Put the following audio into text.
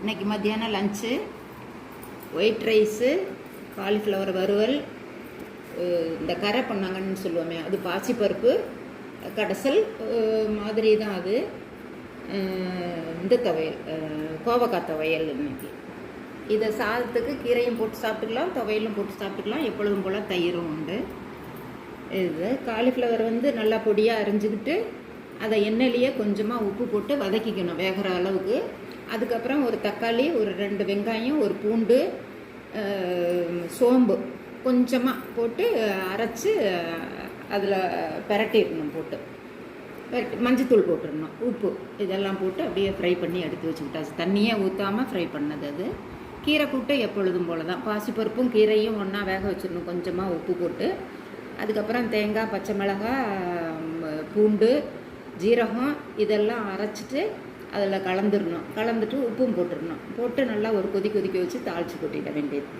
இன்றைக்கி மத்தியானம் lunch white rice, cauliflower வறுவல், இந்த கரை பண்ணாங்கன்னு சொல்லுவோமே அது பாசிப்பருப்பு கடைசல் மாதிரி தான். அது இந்த துவையல், கோவக்காய் துவையல் இன்னைக்கு. இதை சாதத்துக்கு கீரையும் போட்டு சாப்பிட்டுக்கலாம், துவையலும் போட்டு சாப்பிட்டுக்கலாம். எப்பொழுதும் போல் தயிரும் உண்டு. இது காலிஃப்ளவர் நல்லா பொடியாக அரிஞ்சுக்கிட்டு அதை எண்ணெயிலேயே கொஞ்சமாக உப்பு போட்டு வதக்கிக்கணும் வேகிற அளவுக்கு. அதுக்கப்புறம் ஒரு தக்காளி, ஒரு 2 வெங்காயம், ஒரு பூண்டு, சோம்பு கொஞ்சமாக போட்டு அரைச்சி அதில் பிரட்டிடணும். போட்டு மஞ்சத்தூள் போட்டுடணும், உப்பு இதெல்லாம் போட்டு அப்படியே ஃப்ரை பண்ணி எடுத்து வச்சுக்கிட்டாச்சு. தண்ணியே ஊற்றாமல் ஃப்ரை பண்ணது அது. கீரை கூட்டு எப்பொழுதும் போல தான். பாசிப்பருப்பும் கீரையும் ஒன்றா வேக வச்சிடணும் கொஞ்சமாக உப்பு போட்டு. அதுக்கப்புறம் தேங்காய், பச்சை மிளகாய், பூண்டு, ஜீரகம் இதெல்லாம் அரைச்சிட்டு அதில் கலந்துடணும். கலந்துட்டு உப்பும் போட்டுடணும். போட்டு நல்லா ஒரு கொதிக்க வச்சு தாளித்து கொட்டிட வேண்டியது தான்.